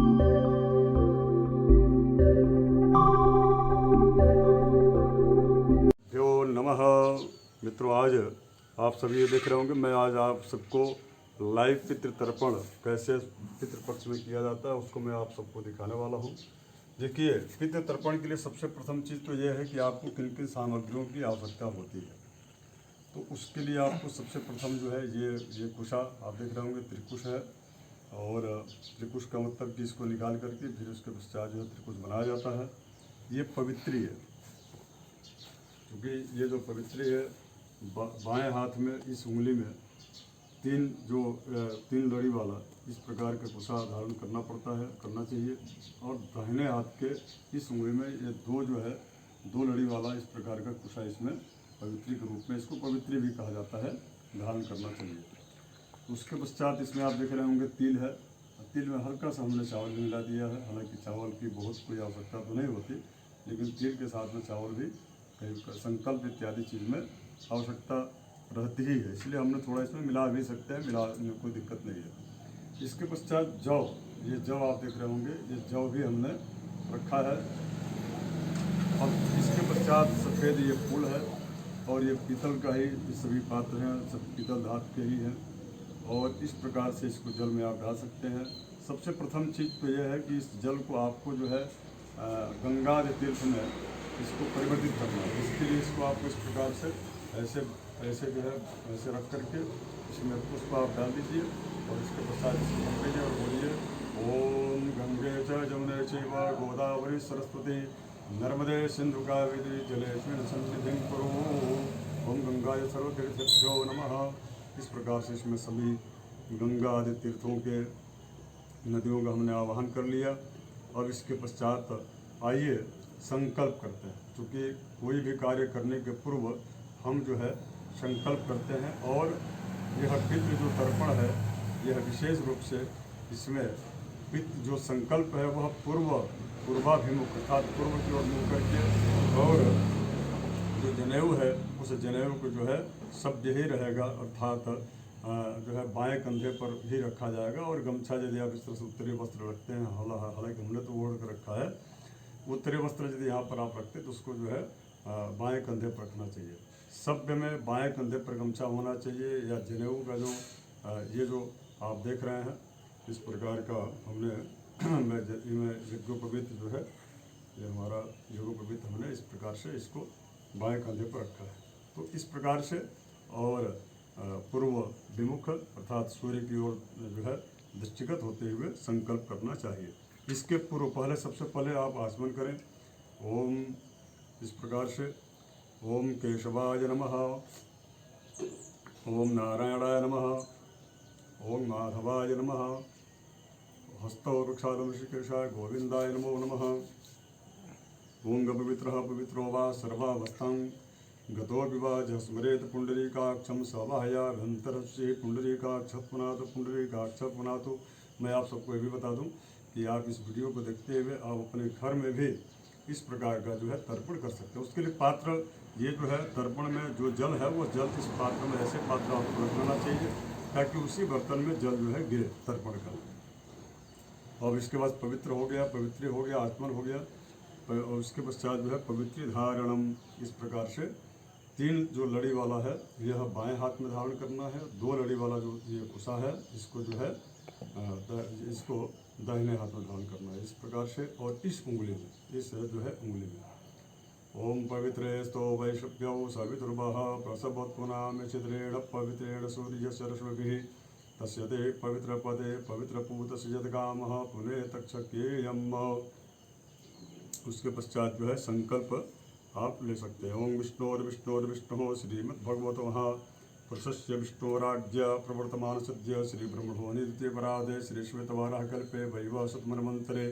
यो नमः। मित्रों, आज आप सभी ये देख रहे होंगे, मैं आज आप सबको लाइव पितृतर्पण कैसे पितृपक्ष में किया जाता है उसको मैं आप सबको दिखाने वाला हूँ। देखिए, पितृतर्पण के लिए सबसे प्रथम चीज़ तो यह है कि आपको किन किन सामग्रियों की आवश्यकता होती है। तो उसके लिए आपको सबसे प्रथम जो है ये कुशा आप देख रहे होंगे, त्रिकुश है। और त्रिकुश का मतलब कि इसको निकाल करके फिर उसके पश्चात जो है त्रिकुश बनाया जाता है। ये पवित्री है, क्योंकि ये जो पवित्री है बाएं हाथ में इस उंगली में तीन लड़ी वाला इस प्रकार का कुशा धारण करना चाहिए। और दाहिने हाथ के इस उंगली में ये दो लड़ी वाला इस प्रकार का कुशा इसमें पवित्री के रूप में, इसको पवित्री भी कहा जाता है, धारण करना चाहिए। उसके पश्चात इसमें आप देख रहे होंगे तिल है। तिल में हल्का सा हमने चावल भी मिला दिया है। हालांकि चावल की बहुत कोई आवश्यकता तो नहीं होती, लेकिन तिल के साथ में चावल भी कहीं संकल्प इत्यादि चीज़ में आवश्यकता रहती ही है, इसलिए हमने थोड़ा इसमें मिला भी सकते हैं, मिलाने में कोई दिक्कत नहीं है। इसके पश्चात जौ, ये जौ आप देख रहे होंगे, ये जौ भी हमने रखा है। और इसके पश्चात सफ़ेद ये फूल है, और ये पीतल का ही ये सभी पात्र हैं, सब पीतल धातु के ही हैं। और इस प्रकार से इसको जल में आप डाल सकते हैं। सबसे प्रथम चीज़ तो यह है कि इस जल को आपको जो है गंगा तीर्थ में इसको परिवर्तित करना है। इसके लिए इसको आपको इस प्रकार से ऐसे जो है ऐसे रख करके इसमें पुष्प आप डाल दीजिए, और इसके पश्चात इसको ढकिए और बोलिए ओम गंगे च जमुने चैव गोदावरी सरस्वती नर्मदे सिंधु कावेरी जलेस्मिन् सन्निधिं कुरु ओम गंगाय सर्वतीर्थेभ्यो नमः। इस प्रकार से इसमें सभी गंगा आदि तीर्थों के नदियों का हमने आवाहन कर लिया। और इसके पश्चात आइए संकल्प करते हैं, क्योंकि कोई भी कार्य करने के पूर्व हम जो है संकल्प करते हैं। और यह पितृ जो तर्पण है, यह विशेष रूप से इसमें पितृ जो संकल्प है वह पूर्वाभिमुख अर्थात पूर्व की ओर मुँह करके, और जो जनेऊ है उस जनेऊ को जो है शब्द ही रहेगा, अर्थात जो है बाएं कंधे पर ही रखा जाएगा। और गमछा यदि आप इस तरह से उत्तरी वस्त्र रखते हैं, हालांकि हमने तो ओढ़ कर रखा है, उत्तरी वस्त्र यदि यहाँ पर आप रखते हैं तो उसको जो है बाएं कंधे पर रखना चाहिए। सभ्य में बाएं कंधे पर गमछा होना चाहिए, या जनेऊ का जो ये जो आप देख रहे हैं इस प्रकार का हमने मैं यज्ञोपवीत जो है, ये हमारा यज्ञोपवीत हमने इस प्रकार से इसको बाएं कंधे पर रखा है। तो इस प्रकार से और पूर्व विमुख अर्थात सूर्य की ओर जो है दृष्टिगत होते हुए संकल्प करना चाहिए। इसके पूर्व पहले सबसे पहले आप आचमन करें ओम इस प्रकार से ओम केशवाय नमः, ओम नारायणाय नमः, ओम माधवाय नमः, हस्तौ वृक्षादं ऋषिकेशाय गोविंदाय नमो नमः। ओम पवित्रः पवित्रो वा सर्वावस्थां गतो विवाज स्मरेत पुंडरीकाक्षं सवाहयाभ्यंतरस्य पुंडरीकाक्ष पुनातु। मैं आप सबको ये भी बता दूं कि आप इस वीडियो को देखते हुए आप अपने घर में भी इस प्रकार का जो है तर्पण कर सकते हैं। उसके लिए पात्र, ये जो है तर्पण में जो जल है वो जल इस पात्र में, ऐसे पात्र आपको रखना चाहिए ताकि उसी बर्तन में जल जो है गिरे तर्पण का। और इसके बाद पवित्र हो गया, आचमन हो गया। और उसके पश्चात जो है पवित्री धारणम, इस प्रकार से तीन जो लड़ी वाला है यह बाएं हाथ में धारण करना है। दो लड़ी वाला जो ये कुशा है इसको जो है इसको दाहिने हाथ में धारण करना है इस प्रकार से। और इस उंगली में, इस जो है उंगली में ओम पवित्रे स्तो वैश्व्यौ सवितुर्वः प्रसवोत्पुनाम छिद्रेण पवित्रेण सूर्यस्य रश्मिभिः तस्य ते पवित्रपदे पवित्रपूतस्य यद्गामः पुनेतक्षकेयम्। उसके पश्चात जो है संकल्प आप ले सकते हैं। ओम विष्णोर्विष्णुः श्रीमद्भगवतो पुरुषस्य विष्णोराज्ञा प्रवर्तमान सद्य श्री ब्रह्मणो नित्य पराधे श्री श्वेतवाराह कल्पे वैवस्वतमन्वन्तरे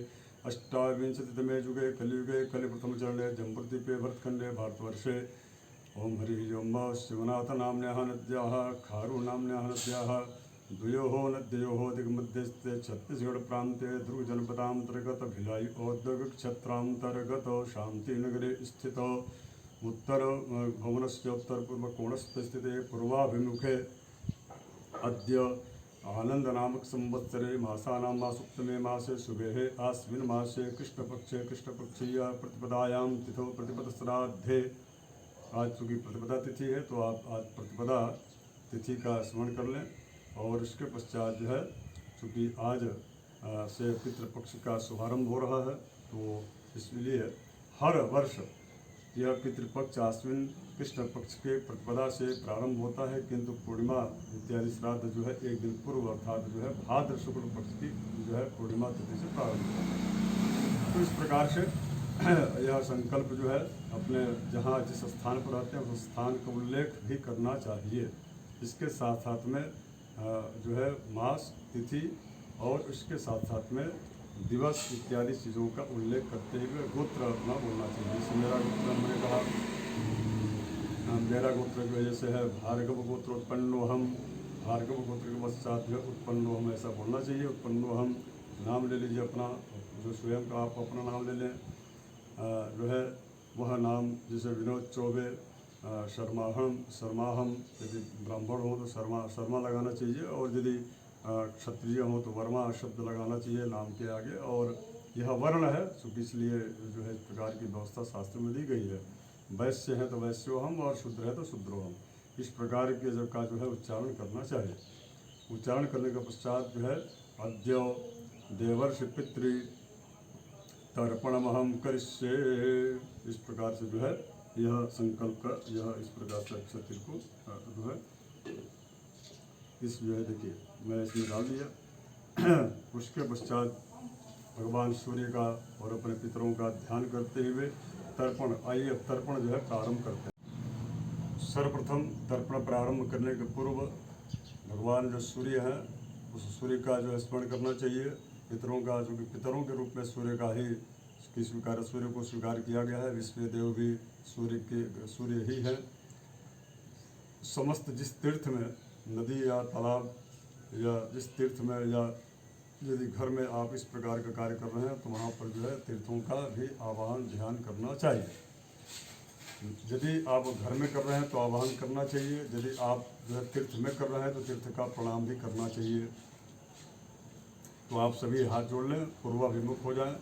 अष्टाविंशतितमे युगे कलियुगे कलिप्रथम चरणे जम्प्रदीपे भरतखंडे भारतवर्षे ओम हरि ओम शिवनाथ नाम्न्याः नद्याः खारुनाम्न्याः नद्याः द्वयोः नद्योः दिग्मध्यस्थे छत्तीसगढ़ प्रांते दुर्ग जनपदांतर्गत भिलाई औद्योगिक क्षेत्रांतर्गत शांतिनगरे स्थित उत्तर भवनस्य उत्तर पूर्व कोणस्थ स्थिते पूर्वाभिमुखे अद्य आनंद नामक संवत्सरे मासानां मासुक्तमे मासे शुभे आस्मिन् मासे कृष्णपक्षे कृष्णपक्षीय प्रतिपदायां तिथौ प्रतिपदश्राद्धे। आज चूँकि प्रतिपदा तिथि है तो आप आज प्रतिपदा तिथि का स्मरण कर लें। और इसके पश्चात जो है चूँकि आज से पितृपक्ष का शुभारंभ हो रहा है तो इसलिए हर वर्ष यह पितृपक्ष आश्विन कृष्ण पक्ष के प्रतिपदा से प्रारंभ होता है, किंतु पूर्णिमा इत्यादि श्राद्ध जो है एक दिन पूर्व अर्थात जो है भाद्र शुक्ल पक्ष की जो है पूर्णिमा तिथि से प्रारंभ होता है। तो इस प्रकार से यह संकल्प जो है अपने जहाँ जिस स्थान पर रहते हैं उस स्थान का उल्लेख भी करना चाहिए। इसके साथ साथ में जो है मास तिथि और इसके साथ साथ में दिवस इत्यादि चीज़ों का उल्लेख करते हुए गोत्र अपना बोलना चाहिए। जैसे मेरा गोत्र हमने कहा, मेरा गोत्र जो जैसे है भार्गव गोत्र उत्पन्नो हम, भार्गव गोत्र के पश्चात जो है उत्पन्नो हम ऐसा बोलना चाहिए। उत्पन्नो हम नाम ले लीजिए अपना, जो स्वयं का आप अपना नाम ले लें। जो है वह नाम जैसे विनोद चौबे, शर्माहम, यदि ब्राह्मण हो तो शर्मा लगाना चाहिए, और यदि क्षत्रिय हो तो वर्मा शब्द लगाना चाहिए नाम के आगे। और यह वर्ण है चूँकि इसलिए जो है इस प्रकार की व्यवस्था शास्त्र में दी गई है। वैश्य है तो वैश्यो हम और शूद्र है तो शूद्रो हम, इस प्रकार के जब का जो है उच्चारण करना चाहिए। उच्चारण करने के पश्चात जो है अद्य देवर्षि पितृ तर्पणमहम करिष्ये, इस प्रकार से जो है यह संकल्प का यह इस प्रकार से क्षत्रिय को जो है इस जो है देखिए मैं इसमें डाल दिया। उसके पश्चात भगवान सूर्य का और अपने पितरों का ध्यान करते हुए तर्पण, आइए अब तर्पण जो है प्रारंभ करते हैं। सर्वप्रथम तर्पण प्रारंभ करने के पूर्व भगवान जो सूर्य हैं उस सूर्य का जो है स्मरण करना चाहिए। पितरों का, जो कि पितरों के रूप में सूर्य का ही स्वीकार, सूर्य को स्वीकार किया गया है। विश्व देव भी सूर्य ही है। समस्त जिस तीर्थ में नदी या तालाब या जिस तीर्थ में या यदि घर में आप इस प्रकार का कार्य कर रहे हैं तो वहाँ पर जो है तीर्थों का भी आवाहन ध्यान करना चाहिए। यदि आप घर में कर रहे हैं तो आवाहन करना चाहिए, यदि आप जो है तीर्थ में कर रहे हैं तो तीर्थ का प्रणाम भी करना चाहिए। तो आप सभी हाथ जोड़ लें, पूर्वाभिमुख हो जाएं।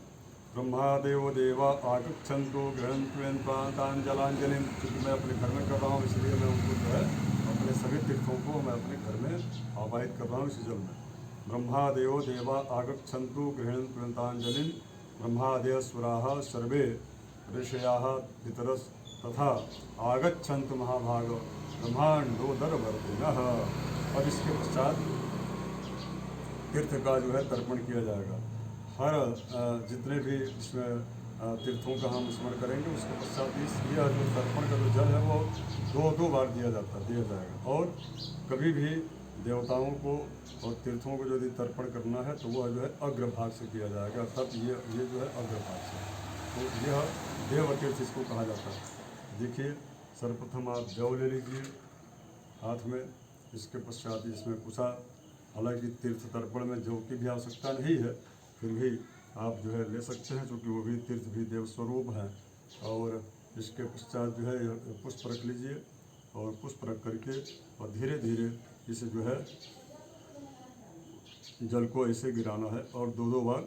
ब्रह्मादेव देवा आगच्छन्तु गृहन्त्वेन्ताञ्जलाञ्जलिं, क्योंकि मैं अपने घर में कर रहा हूँ इसलिए मैं उनको जो है अपने सभी तीर्थों को मैं अपने घर में आवाहित कर रहा हूँ इसी जल में। ब्रह्मादेव देवा आगच्छन्तु गृहन्त्वेन्ताञ्जलिं, ब्रह्मादय सुराः सर्वे ऋषयाः पितरस् तथा आगच्छन्तु महाभाग ब्रह्मांडोदरवर्तिनः। अब इसके पश्चात तीर्थ का जो है तर्पण किया जाएगा। हर जितने भी इसमें तीर्थों का हम स्मरण करेंगे उसके पश्चात यह जो तर्पण का जो जल है वो दो बार दिया जाएगा। और कभी भी देवताओं को और तीर्थों को यदि तर्पण करना है तो वह जो है अग्रभाग से किया जाएगा, अर्थात ये जो है अग्रभाग से। तो यह देव तीर्थ इसको कहा जाता है। देखिए सर्वप्रथम आप जौ ले लीजिए हाथ में, इसके पश्चात इसमें कुशा, हालांकि तीर्थ तर्पण में जौ की भी आवश्यकता नहीं है, फिर भी आप जो है ले सकते हैं क्योंकि वो भी तीर्थ भी देव स्वरूप हैं। और इसके पश्चात जो है पुष्प रख लीजिए और पुष्प रख करके और धीरे धीरे इसे जो है जल को ऐसे गिराना है और दो बार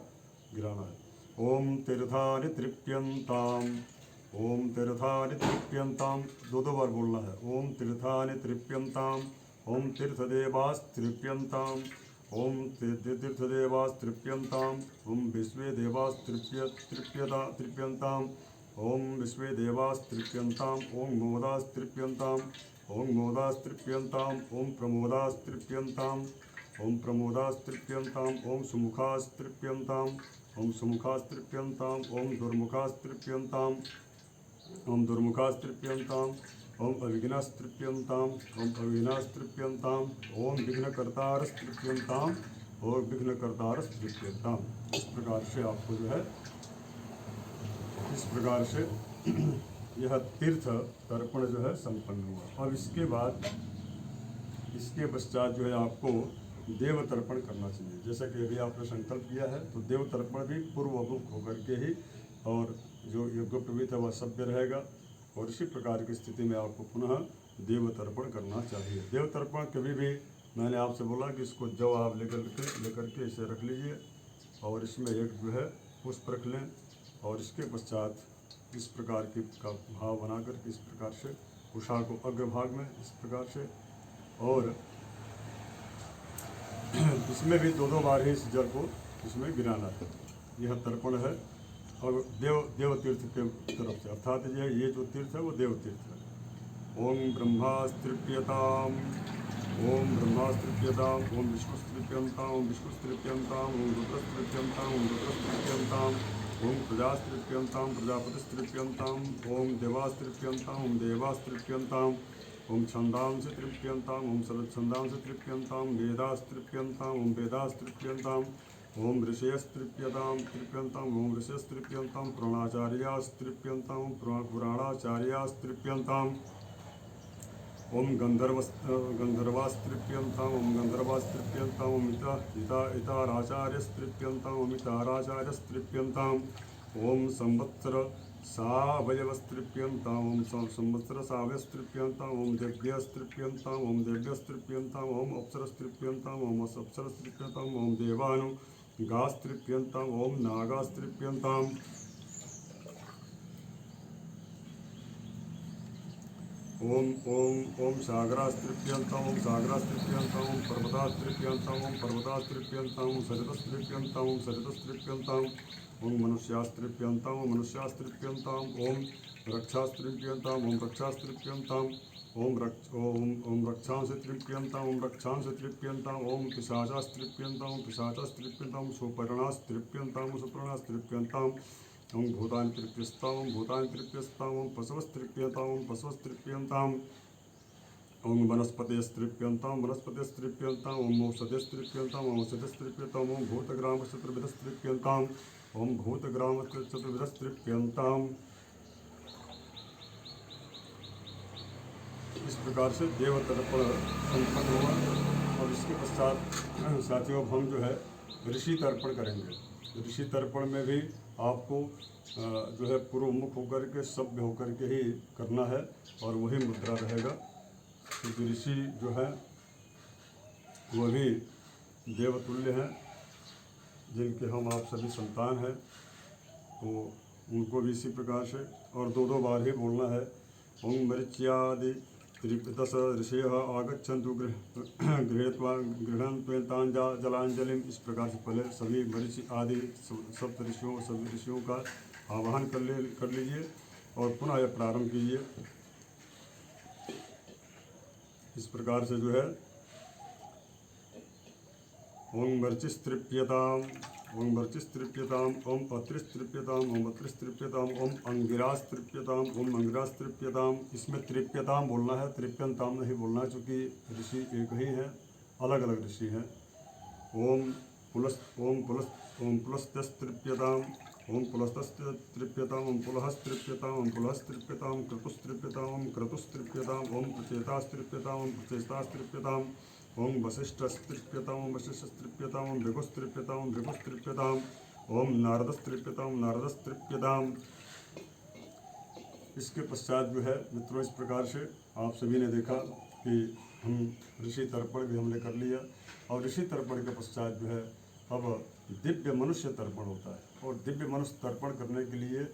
गिराना है। ओम तीर्थानि तृप्यन्ताम, ओम तीर्थानि तृप्यन्ताम, दो बार बोलना है। ओम तीर्थानि तृप्यन्ताम, ओम तीर्थदेवास्तृप्यन्ताम, ओम तीर्थदेवास्तृप्यन्ताम, ओम विश्वे देवास्तृप्यन्ताम, ओम विश्वे देवास्तृप्यन्ताम, ओम मोदास्तृप्यन्ताम, ओम मोदास्तृप्यन्ताम, ओम प्रमोदास्तृप्यन्ताम, ओम प्रमोदास्तृप्यन्ताम, ओम सुमुखास्तृप्यन्ताम, ओम सुमुखास्तृप्यन्ताम, ओम दुर्मुखास्तृप्यन्ताम, ओम दुर्मुखास्तृप्यन्ताम, ओम अविघ्नास्तृप्यन्ताम, ओम अविघ्नास्तृप्यन्ताम, ओम विघ्नकर्तारस्तृप्यन्ताम, और विघ्नकर्तारस्तृप्यन्ताम। इस प्रकार से आपको जो है इस प्रकार से यह तीर्थ तर्पण जो है संपन्न हुआ। अब इसके पश्चात जो है आपको देव तर्पण करना चाहिए। जैसा कि अभी आपने संकल्प किया है तो देव तर्पण भी पूर्वमुख होकर के ही, और जो यज्ञोपवीत है वह सभ्य रहेगा। और इसी प्रकार की स्थिति में आपको पुनः देव तर्पण करना चाहिए। देव तर्पण कभी भी मैंने आपसे बोला कि इसको जव आप लेकर के इसे रख लीजिए और इसमें एक जो है पुष्प रख लें और इसके पश्चात इस प्रकार की का भाव बना करके इस प्रकार से कुशा को अग्रभाग में इस प्रकार से, और इसमें भी 2-2 बार ही इस जल को इसमें गिराना है। यह तर्पण है और देव तीर्थ के तरफ से, अर्थात ये जो तीर्थ है वो देव तीर्थ है। ओम ब्रह्मास्त्रिप्यताम, ओम ब्रह्मास्त्रिप्यताम, ओम विष्णुस्त्रिप्यंताम, ओम विष्णुस्त्रिप्यंताम, ओम रुद्रस्त्रिप्यंताम, ओम रुद्रस्त्रिप्यंताम, ओम प्रजास्त्रिप्यंताम, प्रजापतिस्त्रिप्यंताम, ओम देवास्त्रिप्यंताम, ओम देवास्त्रिप्यंताम, ओम छंदांसि तृप्यंताम, ओम शरच्छंदांसि तृप्यंताम, वेदास्त्रिप्यंताम, ओम वेदास्त्रिप्यंताम, ओम ऋषयस्त्रिप्यताम तृप्यंताम, ओम ऋषयस्त्रिप्यंताम, पुराणाचार्यास्त्रिप्यंताम, पुराणाचार्यास्त्रिप्यंताम, ओम गंधर्वास्त्रिप्यंताम, ओम गंधर्वास्त्रिप्यंताम, ओम इताराचार्यस्त्रिप्यंताम, ओम इताराचार्यस्त्रिप्यंताम, ओम संवत्सर सावयवस्त्रिप्यंताम, ओम संवत्सर सावयस्त्रिप्यंताम, ओम देव्यस्त्रिप्यंताम, ओम देव्यस्त्रिप्यंताम, ओम अप्सरस्त्रिप्यंताम, ओम अप्सरस्त्रिप्यंताम, ओम देवानु गास्त्रिप्यंताम, ओम नागास्त्रिप्यंताम, ओम ओम ओम सागरास्त्रिप्यंताम, ओम सागरास्त्रिप्यंताम, ओम पर्वतास्त्रिप्यंताम, ओम पर्वतास्त्रिप्यंताम, ओम सरितस्त्रिप्यंताम, ओम सरितस्त्रिप्यंताम, ओम मनुष्यास्त्रिप्यंताम, ओम मनुष्यास्त्रिप्यंताम, ओम रक्षास्त्रिप्यंताम, ओम रक्षास्त्रिप्यंताम, ओम रक्षांसि तृप्यंताम, ओम रक्षांसि तृप्यंताम, ओम पिशाचास्त्रिप्यंताम, ओम पिशाचास्त्रिप्यंताम, सुपर्णास्त्रिप्यंताम, सुपर्णास्त्रिप्यंताम, ओम भूतानि तृप्यस्ताम, ओम भूतानि तृप्यस्ताम, ओम पशवस्त्रिप्यताम, ओम पशवस्त्रिप्यंताम, ओम वनस्पतिस्त्रिप्यंताम, वनस्पतिस्त्रिप्यंताम, ओम औषधिस्त्रिप्यंताम, ओम औषधिस्त्रिप्यंताम, ओम भूतग्रामश्चतुर्विधस्त्रिप्यंताम, ओम भूतग्रामश्चतुर्विधस्त्रिप्यंताम। इस प्रकार से देव तर्पण संपन्न हुआ और इसके पश्चात साथियों हम जो है ऋषि तर्पण करेंगे। ऋषि तर्पण में भी आपको जो है पूर्वमुख होकर के सभ्य होकर के ही करना है और वही मुद्रा रहेगा, क्योंकि ऋषि जो है वह भी देवतुल्य हैं, जिनके हम आप सभी संतान हैं, तो उनको भी इसी प्रकार से और 2-2 बार ही बोलना है। ओम मरीच्यादि 10 ऋषयः आगच्छन्तु गृह्णन्त्वेतां जलांजलिम। इस प्रकार से पहले सभी मरीचि आदि सप्त ऋषियों सभी ऋषियों का आवाहन कर लीजिए और पुनः यह प्रारंभ कीजिए। इस प्रकार से जो है ओम वर्चिस्त्रिप्यताम, ओम वर्चिस्त्रिप्यताम, ओम अत्रिस्त्रिप्यताम, ओम अत्रिस्त्रिप्यताम, ओम अंगिरास्त्रिप्यताम, ओम अंगिरास्त्रिप्यताम। इसमें त्रिप्यताम बोलना है, त्रिप्यंताम नहीं बोलना है, चूँकि ऋषि एक ही हैं, अलग अलग ऋषि हैं। ओम पुलस्तस्त्रिप्यताम, ओम पुलस्तस्त्रिप्यताम, ओम पुलहस्त्रिप्यताम, ओम पुलहस्त्रिप्यताम, क्रतुस्त्रिप्यताम, ओम क्रतुस्त्रिप्यताम, ओम प्रचेतास्त्रिप्यताम, ओम प्रचेतास्त्रिप्यताम, ओम वशिष्ठस्त्रिप्यताम, ओम वशिष्ठस्त्रिप्यताम, ओम भृगुस्त्रिप्यताम, ओम भृगुस्त्रिप्यताम, ओम नारदस्त्रिप्यताम, नारदस्त्रिप्यताम। इसके पश्चात जो है मित्रों इस प्रकार से आप सभी ने देखा कि हम ऋषि तर्पण भी हमने कर लिया और ऋषि तर्पण के पश्चात जो है अब दिव्य मनुष्य तर्पण होता है और दिव्य मनुष्य तर्पण करने के लिए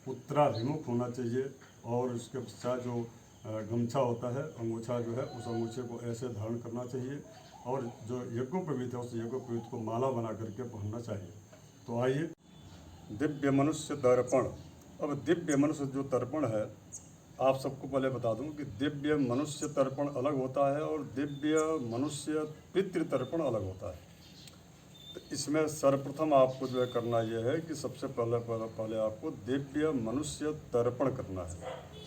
उत्तराभिमुख होना चाहिए और उसके पश्चात जो गमछा होता है अंगूछा जो है उस अंगूछे को ऐसे धारण करना चाहिए और जो यज्ञोपवीत है उस यज्ञोपवीत को माला बना करके पहनना चाहिए। तो आइए दिव्य मनुष्य तर्पण। अब दिव्य मनुष्य जो तर्पण है आप सबको पहले बता दूं कि दिव्य मनुष्य तर्पण अलग होता है और दिव्य मनुष्य पितृ तर्पण अलग होता है। तो इसमें सर्वप्रथम आपको जो है करना यह है कि सबसे पहले आपको दिव्य मनुष्य तर्पण करना है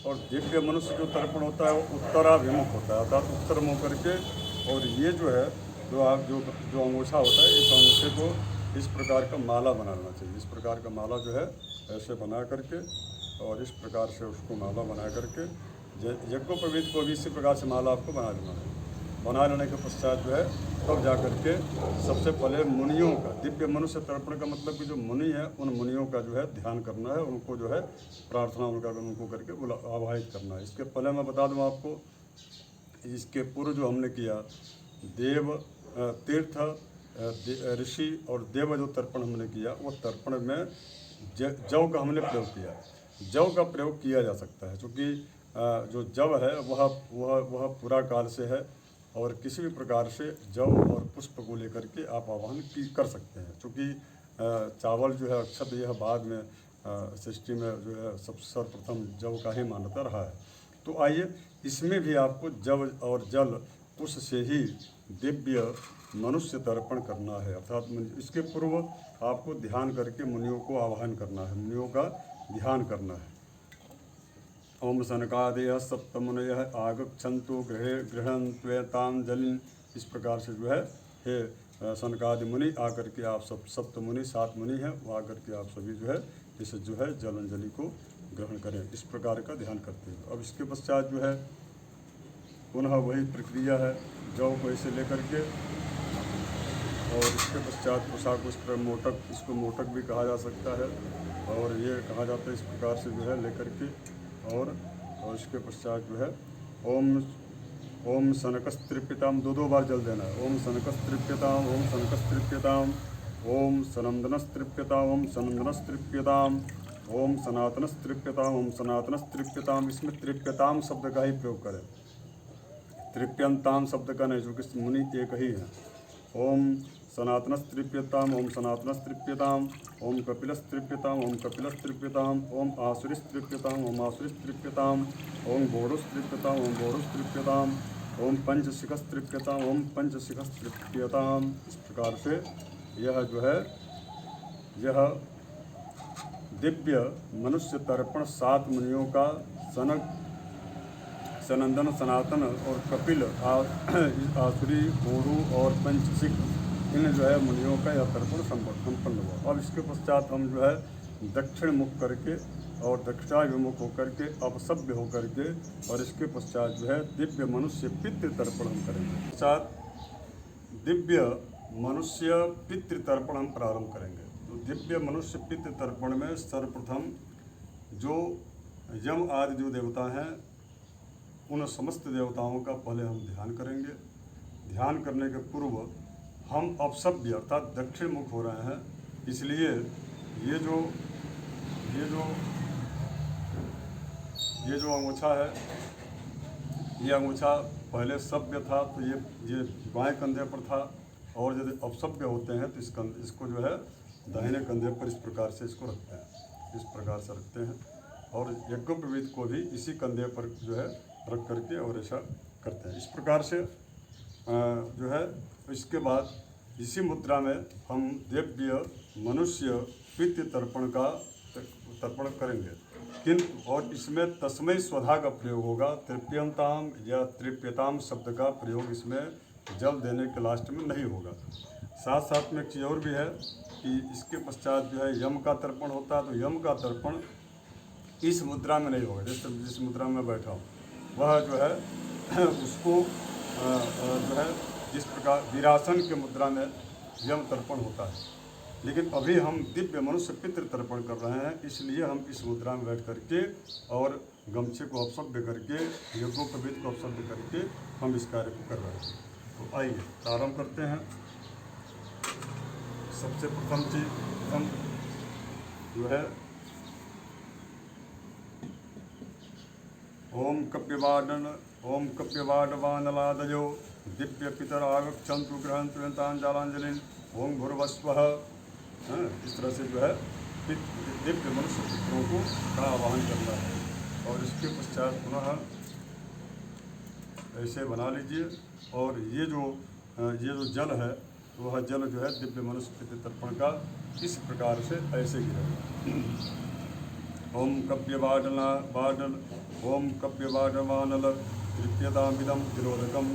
और दिव्य मनुष्य जो तर्पण होता है वो उत्तराभिमुख होता है, अर्थात उत्तर मुँह करके। और ये जो है जो अंगूछा होता है इस अंगूछे को इस प्रकार का माला बना लेना चाहिए। इस प्रकार का माला जो है ऐसे बना करके और इस प्रकार से उसको माला बना करके यज्ञोपवीत को भी इसी प्रकार से माला आपको बना लेना है। बना लेने के पश्चात जो है तब जा करके सबसे पहले मुनियों का, दिव्य मनुष्य तर्पण का मतलब कि जो मुनि है उन मुनियों का जो है ध्यान करना है, उनको जो है प्रार्थना उनको करके आवाहित करना है। इसके पहले मैं बता दूं आपको, इसके पूर्व जो हमने किया देव तीर्थ ऋषि और देव जो तर्पण हमने किया, वो तर्पण में जव का हमने प्रयोग किया। जव का प्रयोग किया जा सकता है क्योंकि जो जव है वह पूरा काल से है और किसी भी प्रकार से जव और पुष्प को लेकर के आप आवाहन कर सकते हैं। क्योंकि चावल जो है अक्षत यह बाद में सृष्टि में जो है सर्वप्रथम जव का ही मान्यता रहा है। तो आइए इसमें भी आपको जव और जल उससे ही दिव्य मनुष्य तर्पण करना है, अर्थात इसके पूर्व आपको ध्यान करके मुनियों को आवाहन करना है, मुनियों का ध्यान करना है। ओम सनकादय सप्तमुनयः आगच्छन्तु गृहन्त्वेतां जलिन, इस प्रकार से जो है हे सनकादि मुनि आकर के आप सब सप्त मुनि 7 मुनि हैं, वो आकर के आप सभी जो है इस जो है जल अंजलि को ग्रहण करें, इस प्रकार का ध्यान करते हैं। अब इसके पश्चात जो है पुनः वही प्रक्रिया है, जौ को ऐसे लेकर के और इसके पश्चात कुशा को इस पर मोटक, इसको मोटक भी कहा जा सकता है और ये कहा जाता है इस प्रकार से जो है लेकर के और इसके पश्चात जो है ओम सनकस्त्रिप्यताम 2 बार जल देना है। ओम सनकस्त्रिप्यताम, ओम सनकस्त्रिप्यताम, ओम सनंदनस्त्रिप्यताम, ओम सनंदनस्त्रिप्यताम, ओम सनातनस्त्रिप्यताम, ओम सनातनस्त्रिप्यताम। इसमें त्रिप्यताम शब्द का ही प्रयोग करें, त्रिप्यंताम शब्द का नहीं, जो कि मुनि एक ही है। ओम सनातनस्त्रिप्यताम, ओम सनातनस्त्रिप्यताम, ओम कपिलस्त्रिप्यताम, ओम कपिलस्त्रिप्यताम, ओम आसुरिस्त्रिप्यताम, ओम आसुरिस्त्रिप्यताम, ओम घोड़ुस्त्रिप्यताम, ओम घोड़ुस्त्रिप्यताम, ओम पंचशिखस्त्रिप्यताम, ओम पंचशिखस्त्रिप्यताम। इस प्रकार से यह जो है यह दिव्य मनुष्य तर्पण 7 मुनियों का सनक, सनंदन, सनातन और कपिल, आसुरी, घोड़ू और पंचशिख, इन जो है मुनियों का यह तर्पण संपन्न हुआ। अब इसके पश्चात हम जो है दक्षिण मुख करके और दक्षिणाभिमुख होकर के अपसभ्य होकर के और इसके पश्चात जो है दिव्य मनुष्य पितृ तर्पण हम करेंगे। पश्चात दिव्य मनुष्य पितृ तर्पण हम प्रारंभ करेंगे। तो दिव्य मनुष्य पितृ तर्पण में सर्वप्रथम जो यम आदि जो देवता हैं उन समस्त देवताओं का पहले हम ध्यान करेंगे। ध्यान करने के पूर्व हम अपसभ्य अर्थात दक्षिण मुख हो रहे हैं, इसलिए ये जो अंगूछा है, ये अंगूछा पहले सभ्य था तो ये बाएं कंधे पर था और यदि अपसभ्य होते हैं तो इसको जो है दाहिने कंधे पर इस प्रकार से इसको रखते हैं, इस प्रकार से रखते हैं और यज्ञोपवीत को भी इसी कंधे पर जो है रख करके और ऐसा करते हैं। इस प्रकार से जो है इसके बाद इसी मुद्रा में हम दिव्य मनुष्य पितृ तर्पण का तर्पण करेंगे। और इसमें तस्मै स्वधा का प्रयोग होगा, तृप्यंताम या तृप्यताम शब्द का प्रयोग इसमें जल देने के लास्ट में नहीं होगा। साथ साथ में एक चीज़ और भी है कि इसके पश्चात जो है यम का तर्पण होता है, तो यम का तर्पण इस मुद्रा में नहीं होगा। जिस मुद्रा में बैठा हूँ वह जो है उसको जो है जिस प्रकार वीरासन के मुद्रा में यम तर्पण होता है, लेकिन अभी हम दिव्य मनुष्य पितृ तर्पण कर रहे हैं, इसलिए हम इस मुद्रा में बैठ करके और गमछे को अपसभ्य करके यज्ञोपवीत को अपसभ्य करके हम इस कार्य को कर रहे हैं। तो आइए प्रारंभ करते हैं। सबसे प्रथम चीज जो है ओम कप्यवाडवानलादयो दिव्य पितर आगच्छन्तु गृहन्त्वेतां जलांजलिन ओम भूर्भुवस्वः। इस तरह से जो है दिव्य मनुष्य पितरों को का आवाहन करना है और इसके पश्चात पुनः ऐसे बना लीजिए और ये जो जल है वह जल जो है दिव्य मनुष्य पितृ तर्पण का इस प्रकार से ऐसे गिरेगा। ओम कप्यवाडवानल तृप्यतामिदं तिरोदकं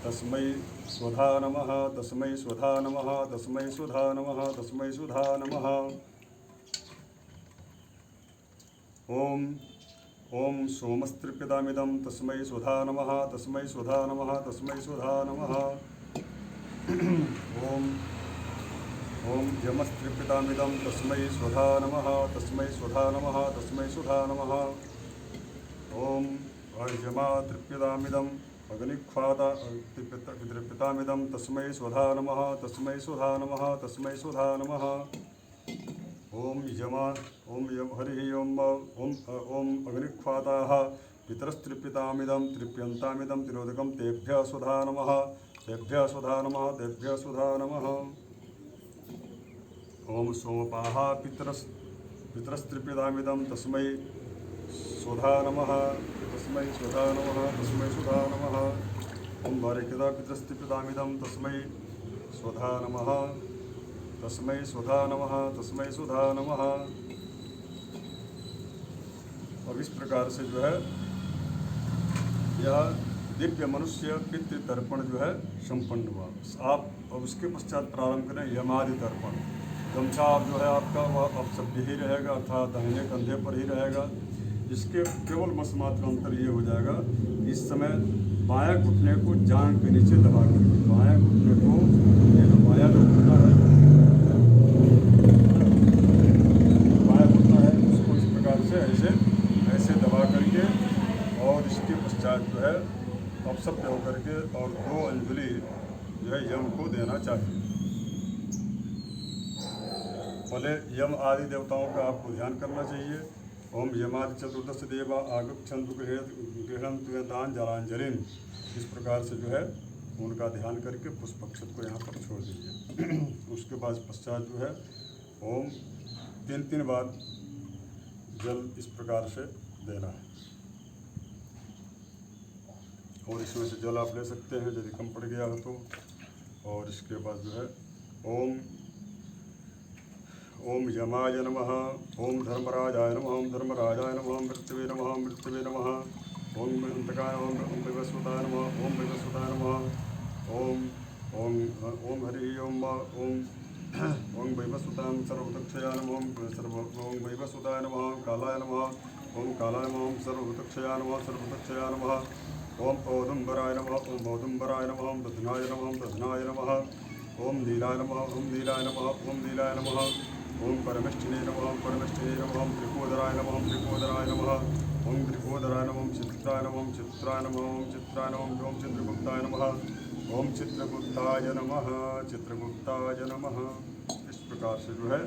तस्मै स्वधा नमः, तस्मै स्वधा नमः, तस्मै स्वधा नमः, तस्मै स्वधा नमः। ओम सोमस्त्रिप्यतामिदं तस्मै स्वधा नमः, तस्मै स्वधा नमः, तस्मै स्वधा नमः। ओम यमस्त्रिप्यतामिदं तस्मै स्वधा नमः, तस्मै स्वधा नमः, तस्मै स्वधा नमः। ओम अर्यमा तृप्यतामिदं अग्निख्वाता पितृपितामिदं तस्मै स्वधा नमः तस्मै स्वधा नमः तस्मै स्वधा नमः। ओम यम हरि ओम अग्निख्वाताः पितरस्त्रिपितामिदं त्रिप्यन्तामिदं तिरोदकं तेभ्यः स्वधा नमः तेभ्यः स्वधा नमः तेभ्यः स्वधा नमः। ओम सोमपाः पितरस्त्रिपितामिदं तस्मै स्वधा नमः तस्मै स्वधा नमः तस्मै स्वधा नमः। ओम वारिकिता पितरस्त्रिपितामिदं तस्मै स्वधा नमः तस्मै स्वधा नमः तस्मै स्वधा नमः। अब इस प्रकार से जो है यह दिव्य मनुष्य पितृ तर्पण जो है संपन्न हुआ। आप अब उसके पश्चात प्रारंभ करें यमादि तर्पण। गमछा आप जो है आपका वह अब सब ही रहेगा, अर्थात दाहिने कंधे पर ही रहेगा। इसके केवल बस मात्र अंतर ये हो जाएगा, इस समय बायां घुटने को जांघ के नीचे दबा करके बायां घुटने को, ये जो बायां जो घुटना है, बायां घुटना है उसको इस प्रकार से ऐसे दबा करके और इसके पश्चात जो है अपसप्य होकर के और 2 अंजलि जो है यम को देना चाहिए। पहले यम आदि देवताओं का आपको ध्यान करना चाहिए। ओम यमादि चतुर्दश देवा आगच्छन्तु गृह्णन्तु दान जलांजलिन, इस प्रकार से जो है उनका ध्यान करके पुष्पक्षत को यहाँ पर छोड़ दीजिए। उसके बाद पश्चात जो है ओम 3 बार जल इस प्रकार से देना है और इसमें से जल आप ले सकते हैं यदि कम पड़ गया हो तो। और इसके बाद जो है ओम यमाय नमः ओम धर्मराजाय नमः ओम धर्मराजाय नमः मृत्युवे नमः मृत्युवे नमः ओम अंतकाय नमः ओम वैवस्वताय नमः ओम वैवस्वताय नमः ओम हरि ओम ओम वैवस्वताय सर्वभूतक्षयाय नमः ओम वैवस्वताय नमः कालाय नमः ओम कालाय नमः ओम सर्वभूतक्षयाय नमः सर्वभूतक्षयाय नमः ओम औदुम्बराय नमः ओम औदुम्बराय नमः ओम दधनाय नमः ओम दधनाय नमः ओम नीलाय नमः ओम नीलाय नमः ओम नीलाय नमः ओम परमेष्ठिने नमः ओम परमेष्ठिने नमः ओम त्रिकोदराय नमः ओम त्रिकोदराय नमः ओम त्रिकोदराय नमः ओम चित्राय नमः ओम चित्राय नमः ओम चित्राय नमः ओम चित्रगुप्ताय नमः ओम चित्रगुप्ताय नमः चित्रगुप्ताय नमः। इस प्रकार से जो है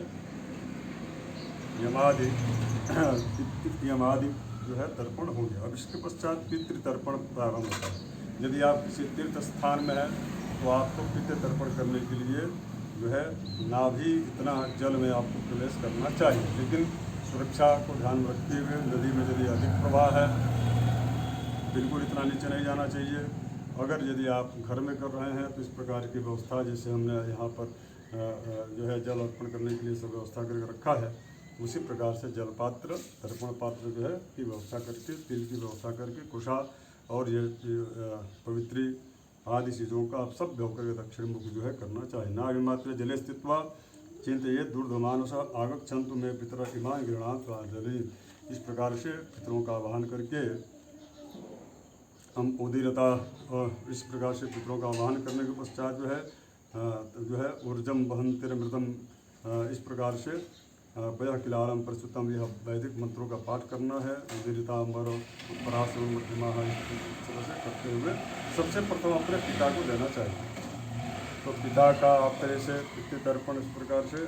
यमादि जो है तर्पण हो गया। अब इसके पश्चात पितृ तर्पण प्रारंभ होता है। यदि आप किसी तीर्थ स्थान में हैं तो आपको पितृ तर्पण करने के लिए जो है नाभि इतना जल में आपको प्रवेश करना चाहिए, लेकिन सुरक्षा को ध्यान में रखते हुए नदी में यदि अधिक प्रवाह है बिल्कुल इतना नीचे नहीं जाना चाहिए। अगर यदि आप घर में कर रहे हैं तो इस प्रकार की व्यवस्था, जैसे हमने यहाँ पर जो है जल अर्पण करने के लिए सब व्यवस्था करके रखा है, उसी प्रकार से जल पात्र तर्पण पात्र जो है की व्यवस्था करके, तिल की व्यवस्था करके, कुशा और ये पवित्री आदि चीज़ों का आप सब होकर दक्षिण मुख जो है करना चाहिए। नाभिमात्र जले स्थित्वा चिंतये दूर्धमानुष आगच्छन्तु में पितर इमान गृहणात् प्रांजलि। इस प्रकार से पितरों का आवाहन करके हम उदीरता, इस प्रकार से पितरों का आवाहन करने के पश्चात जो है ऊर्जम वहंतिरमृतम, इस प्रकार से वह किलारम प्रस्तुतम, यह वैदिक मंत्रों का पाठ करना है। उदीरितांबर पराशर मध्यमा इस तरह से करते हुए सबसे प्रथम अपने पिता को देना चाहिए। तो पिता का आप तरह से पितृ तर्पण इस प्रकार से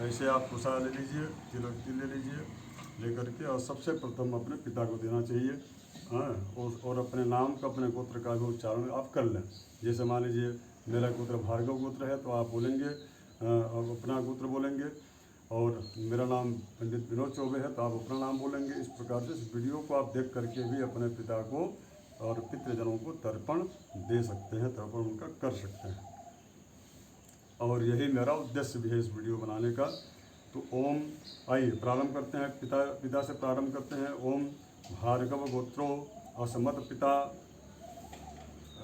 ऐसे आप कुशा ले लीजिए, तिलक ले लीजिए, लेकर के और सबसे प्रथम अपने पिता को देना चाहिए। हाँ, और अपने नाम का, अपने गोत्र का भी उच्चारण आप कर लें। जैसे मान लीजिए मेरा गोत्र भार्गव गोत्र है तो आप बोलेंगे और अपना गोत्र बोलेंगे, और मेरा नाम पंडित विनोद चौबे है तो आप अपना नाम बोलेंगे। इस प्रकार से इस वीडियो को आप देख करके भी अपने पिता को और पितृजनों को तर्पण दे सकते हैं, तर्पण उनका कर सकते हैं। और यही मेरा उद्देश्य भी है इस वीडियो बनाने का। तो ओम, आइए प्रारंभ करते हैं। पिता से प्रारंभ करते हैं। ओम भार्गव गोत्रो असमत पिता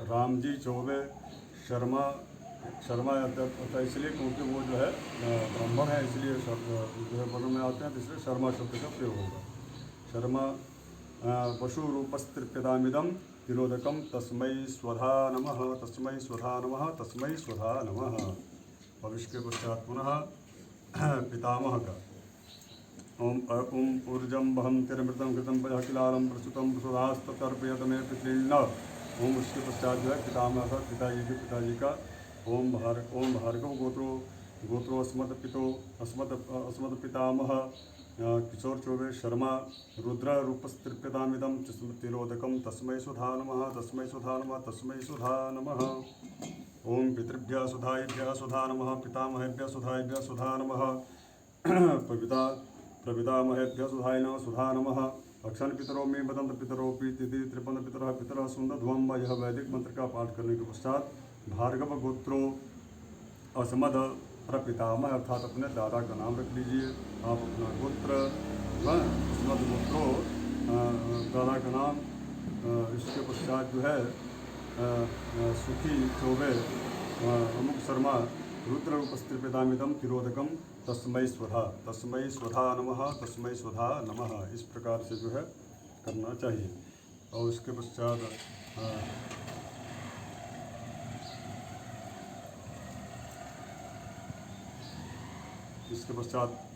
रामजी चौबे शर्मा इसलिए क्योंकि वो जो है ब्राह्मण है, इसलिए जो है वर्ण में आते हैं, तो इसलिए शर्मा शब्द का प्रयोग होगा। शर्मा पशु रूपस्त्रिप्यदामिदम तिरोदकम तस्मै स्वधा नमः तस्मै स्वधा नमः तस्मै स्वधा नमः। अब इसके पश्चात पुनः पितामह का ओम ऊर्जम वहम तिरमृतम कृतम पयाकिलारम प्रस्तुतम सुधास्तर्पयत मे पितृण ओम उसके पश्चात जो है पितामह का पिताजी का ओम भार्गव गोत्रो अस्मद पितामह किशोर चौबे शर्मा रुद्र रूपस्त्रिप्यतामिदं तिरोदकं तस्मै सुधा नमः तस्मै सुधा नमः तस्मै सुधा नमः। ओम पितृभ्यः सुधायेभ्यः सुधा नमः पितामहेभ्यः सुधायेभ्यः सुधा नमः प्रपितामहेभ्यः सुधाय नमः सुधा नमः। अक्षण पितरों में बदंत पितरोपी तिथि त्रिपंद पितर सुंदध्वम। यह वैदिक मंत्र का पाठ करने के पश्चात भार्गव गोत्रो असमद प्रपितामह अर्थात अपने दादा का नाम रख लीजिए। आप अपना गोत्र असमद गोत्रो दादा का नाम। इसके पश्चात जो है सुखी चौबे अमुक शर्मा रुद्र उपस्त्रिपितामिदं तिरोदकम तस्मै स्वधा नमः तस्मै स्वधा नमः। इस प्रकार से जो है करना चाहिए। और इसके पश्चात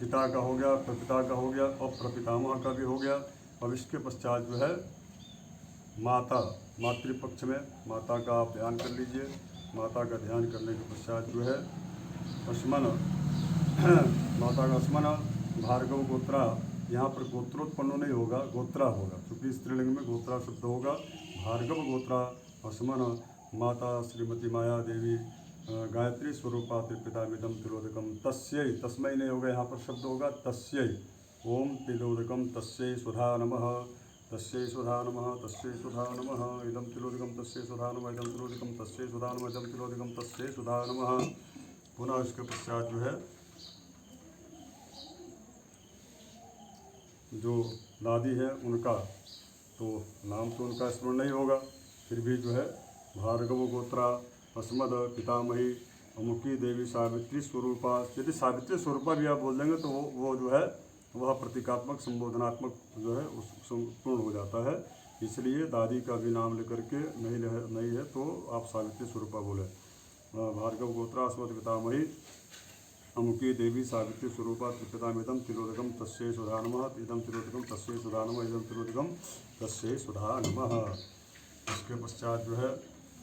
पिता का हो गया, प्रपिता का हो गया और प्रपितामह का भी हो गया। अब इसके पश्चात जो है मातृपक्ष में माता का आप ध्यान कर लीजिए। माता का ध्यान करने के पश्चात जो है अस्मन माता का अस्मन भार्गव गोत्रा। यहाँ पर गोत्रोत्पन्न नहीं होगा, गोत्रा होगा, क्योंकि स्त्रीलिंग में गोत्रा शब्द होगा। भार्गव गोत्रा अस्मन माता श्रीमती माया देवी गायत्री स्वरूपा त्रिपितामिदं तिलोदकम तस्यै। तस्मै नहीं होगा, यहाँ पर शब्द होगा तस्यै। ओम तिलोदकम तस्यै स्वधा नमः तस्यै स्वधा नमः तस्यै स्वधा नमः। इदं तिलोदकम तस्यै स्वधा नमः इदं तिलोदकम तस्यै स्वधा नमः इदं तिलोदकम तस्यै स्वधा नमः। पुनः इसके पश्चात जो है जो दादी है उनका तो नाम तो उनका स्मरण नहीं होगा, फिर भी जो है भार्गव गोत्रा अस्मद पितामही अमुकी देवी सावित्री स्वरूपा। यदि सावित्री स्वरूपा भी आप बोल देंगे तो वो जो है वह प्रतीकात्मक संबोधनात्मक जो है उस पूर्ण हो जाता है। इसलिए दादी का भी नाम लेकर के नहीं है तो आप सावित्री स्वरूपा बोले। भार्गव गोत्रा अस्मद पितामही अमुकी देवी सावित्री स्वरूपा त्रिपितामिदं तिलोदकम तस्यै सुधा नमः इदं तिलोदकम तस्यै सुधा नमः इदं तिलोदकम तस्यै सुधा नमः। इसके पश्चात जो है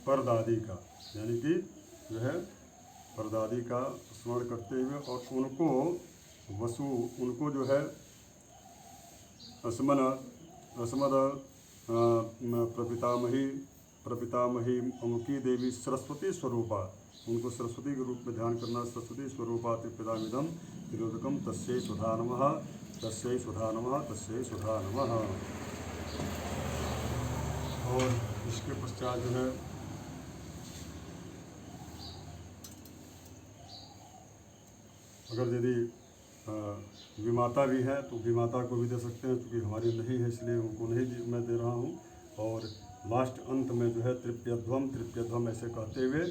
परदादी का यानी कि जो है परदादी का स्मरण करते हुए और उनको जो है असमद प्रपितामही अमुकी देवी सरस्वती स्वरूपा। उनको सरस्वती के रूप में ध्यान करना। सरस्वती स्वरूपा त्रिपितामिदं तिलोदकम तस्यै सुधा नमः तस्यै सुधा नमः तस्यै सुधा नमः। और इसके पश्चात जो है अगर यदि विमाता भी है तो विमाता को भी दे सकते हैं, क्योंकि हमारी नहीं है इसलिए उनको नहीं मैं दे रहा हूँ। और लास्ट अंत में जो है तृप्यध्वम ऐसे कहते हुए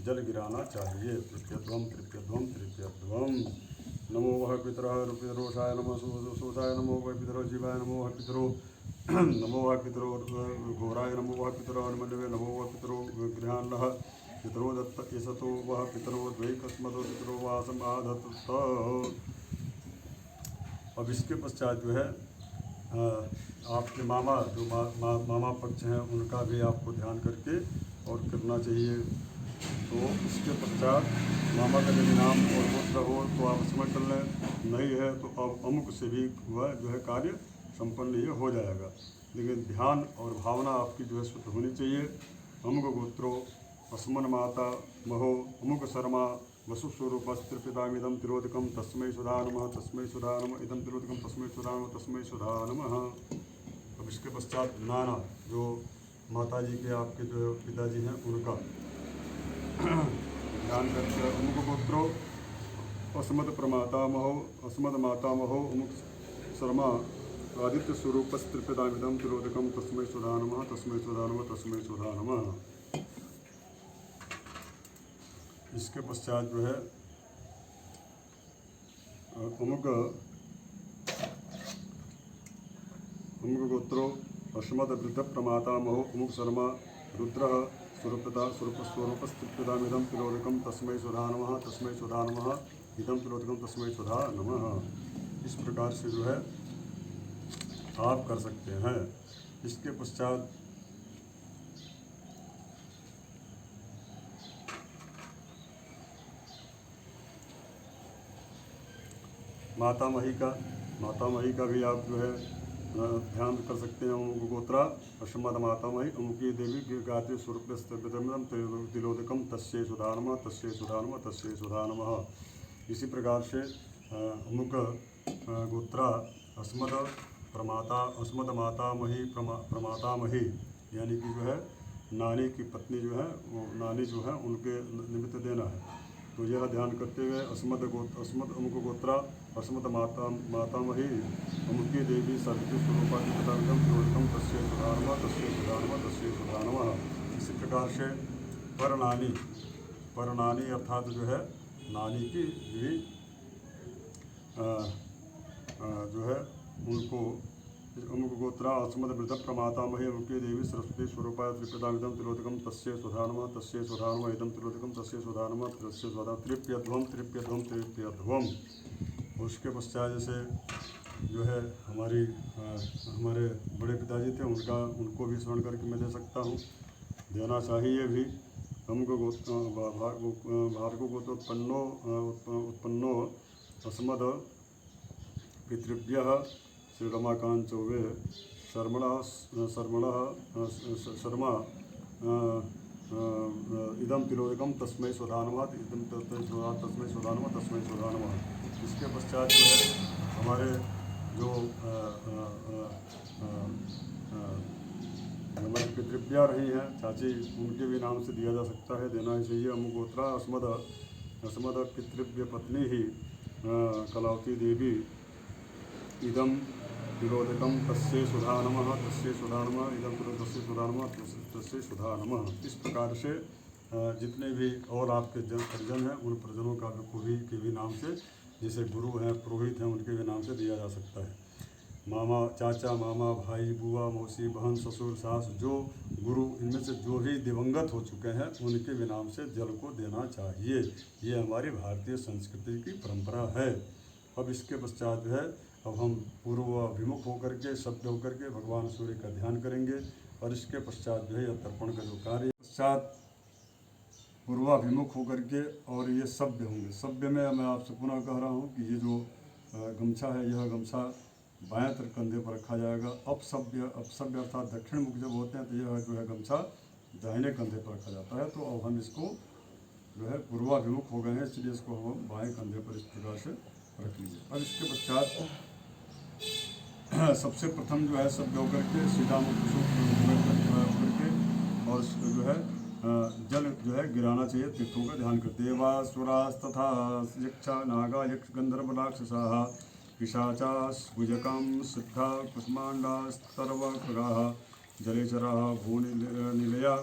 जल गिराना चाहिए। तृप्यध्वम नमो वह पितरोषाय नमो सोषाय नमो वह पितरो जीवाय नमो वह पितरो नमो वह पितरो घोराय नमो वह पितरो अनुमन्यवे नमो वह पितरो गृहान्नः पितरो दत्त यसतो वह पितरो द्वैकस्मतो पितरो वासमाधत्त। अब इसके पश्चात जो है आपके मामा जो मामा पक्ष हैं उनका भी आपको ध्यान करके और करना चाहिए। तो इसके पश्चात मामा का यदि नाम और गोत्र हो तो आप स्मरण कर लें, नहीं है तो अब अमुक से भी वह जो है कार्य संपन्न ये हो जाएगा। लेकिन ध्यान और भावना आपकी जो है शुद्ध होनी चाहिए। अमुक गोत्रो अस्मन माता महो अमुक शर्मा वसुस्वरूपस्त्रिपितामिदं तिलोदकम तस्मै सुधा नमः तस्मै सुधा नमः इदं तिलोदकम तस्मै सुधा नमः तस्मै सुधा नमः। अब इसके पश्चात नाना जो माता जी के आपके जो पिताजी हैं उनका ध्यान करके अमुक गोत्रो अस्मद मातामहो अमुक शर्मा आदित्य स्वरूपस्त्रिपितामिदं तिलोदकम तस्मै सुधा नमः तस्मै सुधा नमः तस्मै सुधा नमः। इसके पश्चात जो है अमुक गोत्रो अस्मद वृद्ध प्रमातामहो अमुक शर्मा रुद्र स्वरूपस्त्रिपितामिदं तिलोदकम तस्मै सुधा नमः तस्मै सुधा नमः इदं तिलोदकम तस्मै सुधा नमः। इस प्रकार से जो है आप कर सकते हैं। इसके पश्चात मातामही का भी आप जो है ध्यान कर सकते हैं। अमुक गोत्रा अश्वमद मातामही अमुकी देवी गायत्री स्वरूप तिलोदकम तस्यै सुधा नमः तस्यै सुधा नमः तस्यै सुधा नमः। इसी प्रकार से अमुक गोत्रा अस्मद मातामही प्रमातामही यानी कि जो है नानी की पत्नी जो है वो नानी जो है उनके निमित्त देना है। तो यह ध्यान करते हुए अस्मद अमुक गोत्रा अस्मद मातामही अमुकी देवी सावित्री स्वरूपा तिलोदकम तस्यै सुधा नमः तस्यै सुधा नमः तस्यै सुधा नमः। इसी प्रकार से परनानी अर्थात जो है नानी की भी जो है उनको अमुक गोत्रा अस्मद वृद्ध प्रमातामही अमुकी देवी सरस्वती स्वरूपा त्रिप्रदामिदम तिलोदकम तस्यै सुधा नमः तस्यै सुधा नमः इदम तिलोदकम तस्यै सुधा नमः तस्यै सुधा त्रिप्यध्वम। उसके पश्चात जैसे जो है हमारे बड़े पिताजी थे उनको भी स्मरण करके मैं दे सकता हूँ, देना चाहिए भी। अमुक भार्गव गोत्र उत्पन्नो अस्मद पितृभ्यः श्री रमाकांत चौबे शर्मा इदम तिलोदकम तस्मै सुधा नमः तस्मै सुधा नमः। इसके पश्चात जो है हमारे जो हमारी पितृव्या रही हैं चाची उनके भी नाम से दिया जा सकता है, देना ही चाहिए। अमुक गोत्रा अस्मद पितृव्य पत्नी ही कलावती देवी इदम तिलोदकम तस्यै सुधा नमः तस्यै सुधा नमः इदम तस्यै सुधा नमः तस्यै सुधा नमः। इस प्रकार से जितने भी और आपके परिजन हैं उन परिजनों का के भी नाम से, जैसे गुरु हैं पुरोहित हैं उनके भी नाम से दिया जा सकता है। मामा चाचा मामा भाई बुआ मौसी बहन ससुर सास जो गुरु इनमें से जो भी दिवंगत हो चुके हैं उनके भी नाम से जल को देना चाहिए। ये हमारी भारतीय संस्कृति की परंपरा है। अब इसके पश्चात जो है अब हम पूर्वाभिमुख होकर के सभ्य होकर के भगवान सूर्य का ध्यान करेंगे और इसके पश्चात जो है यह तर्पण का जो कार्य पश्चात पूर्वाभिमुख होकर के और ये सभ्य होंगे। सभ्य में मैं आपसे पुनः कह रहा हूँ कि ये जो गमछा है यह गमछा बाएं तरफ कंधे पर रखा जाएगा। अपसभ्य अर्थात दक्षिण मुख जब होते हैं तो यह जो है गमछा दाहिने कंधे पर रखा जाता है। तो अब हम इसको जो है पूर्वाभिमुख हो गए हैं इसलिए इसको हम बाएं कंधे पर इस प्रकार से रख लीजिए। अब इसके पश्चात सबसे प्रथम जो है सभ्य होकर के सीधा मुख करके और जो है जल जो है गिराना चाहिए। तीर्थों का ध्यान करते देवासुरास तथा यक्षा नागा यक्ष गंधर्व राक्षसाः पिशाचाः भुजकं सिद्धा कुष्माण्डास्तर्वखगाः जलेचराः भूनिलया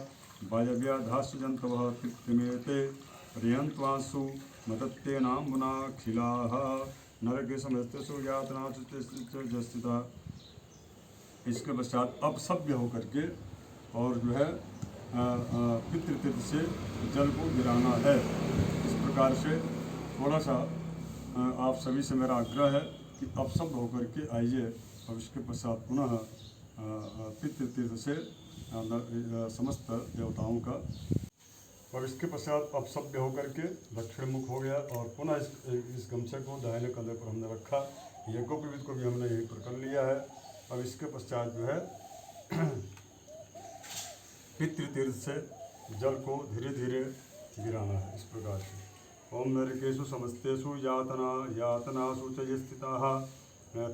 वायव्या धास्यजन्तवः कृत्रिमेते पर्यन्त्वांसु मदत्तेनाम्बुनाखिलाः नरके समस्तेषु यातनासु स्थिता। इसके पश्चात अपसभ्य होकर के और जो है पितृतीर्थ से जल को गिराना है। इस प्रकार से थोड़ा सा आप सभी से मेरा आग्रह है कि अपसभ्य होकर के आइए। और इसके पश्चात पुनः पितृतीर्थ से समस्त देवताओं का और इसके पश्चात अपसभ्य होकर के दक्षिण मुख हो गया और पुनः इस गमछे को दाहिने कंधे पर हमने रखा। यज्ञोपवीत को भी हमने यहीं पर कर लिया है। अब इसके पश्चात जो है पितृतीर्थ से जल को धीरे धीरे गिराना है। इस प्रकार से ओम नरकेषु समस्तेषु यातनासु च ये स्थिताः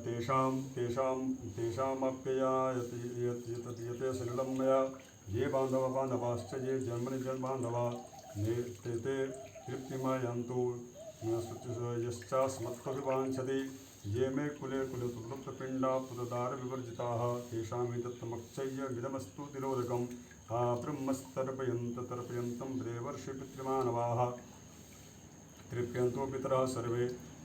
तेषामप्ययायते सलिलं मया ये बान्धवाश्च ये जन्मनि जन्मबान्धवा ते तृप्तिमयन्तु यश्चास्मत्त्वविवाञ्छति ये मे कुले कुलतुलुप्तपिण्डा पुतदार विवर्जिताः तेषामेतत्तमक्षय्यमिदमस्तु तिलोदकम् ब्रह्मस्तर्पयन्तं देवर्षि पितृमानवाः तृप्यन्तो पितरः सर्वे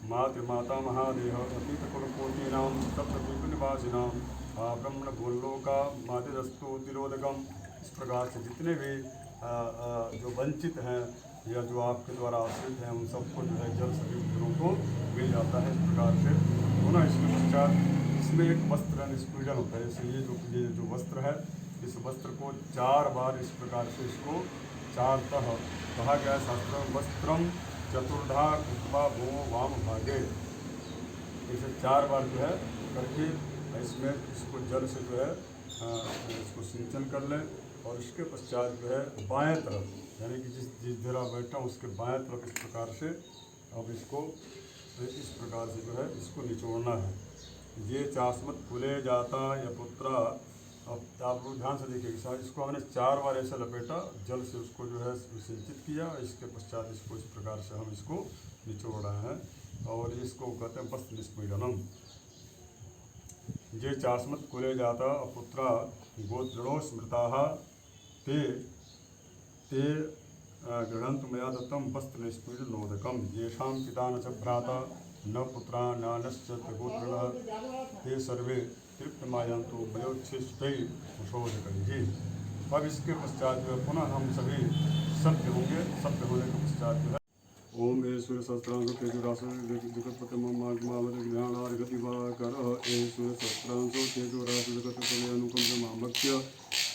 मातृमाता महादेह अतीतकुलकोटीनां सप्तद्वीपनिवासिनां ब्रह्मणगोलोका मातिरस्तु तिलोदकम्। इस प्रकार से जितने भी जो वंचित हैं या जो आपके द्वारा आश्रित हैं उन सबको जो है जल सभी पुत्रों को मिल जाता है। इस प्रकार से पुनः इसके पश्चात इसमें एक वस्त्र निष्पीडन होता है। जैसे ये जो वस्त्र है इस वस्त्र को 4 बार इस प्रकार से इसको 4 तह कहा गया शास्त्र वस्त्रम चतुर्धा कृत्वा भो वाम भागे। इसे 4 बार जो है करके इसमें इसको जल से जो है इसको सिंचन कर लें। और इसके पश्चात जो है बाएं तरफ यानी कि जिस जगह बैठा हूँ उसके बाएं तरफ इस प्रकार से अब इसको इस प्रकार से जो है इसको निचोड़ना है। ये चाशमत फूले जाता या पुत्रा। अब आप लोग ध्यान से देखिए सर, इसको हमने 4 बार ऐसा लपेटा, जल से उसको जो है सिंचित किया। इसके पश्चात इसको इस प्रकार से हम इसको निचोड़ रहे हैं और इसको कहते हैं वस्त्र निष्पीडनम। ये चाशमत कुले जाता अपुत्रा गोत्रो स्मृता ते ते गृहंत मया दत्तम वस्त्र निष्पीडनोदकम। येषां पिता न च भ्राता न पुत्रा नानश्च गोत्रिणः ते सर्वे तृप्तमायन्तु वयोच्छिष्टै कुशोदकैः। अब इसके पश्चात जो है पुनः हम सभी सभ्य होंगे। सभ्य होने के पश्चात जो है ओम सूर्य सहस्रांश तेजोरासगतिवाकरः सूर्य सहस्रांशो तेजोरासगतिमाभक्ष्य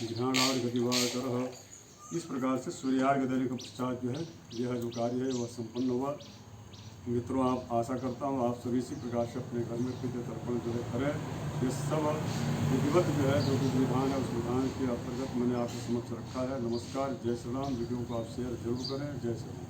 घृणार्घतिवाकरः। इस प्रकार से सूर्यार्घ देने के पश्चात जो है यह जो कार्य है वह संपन्न हुआ। मित्रों, आप आशा करता हूँ आप सभी इसी प्रकार से अपने घर में पितृ तर्पण जो है करें। ये सब विधिवत जो है जो भी विधान है उस विधान के अंतर्गत मैंने आपके समक्ष रखा है। नमस्कार, जय श्री राम। वीडियो को आप शेयर जरूर करें। जय श्री राम।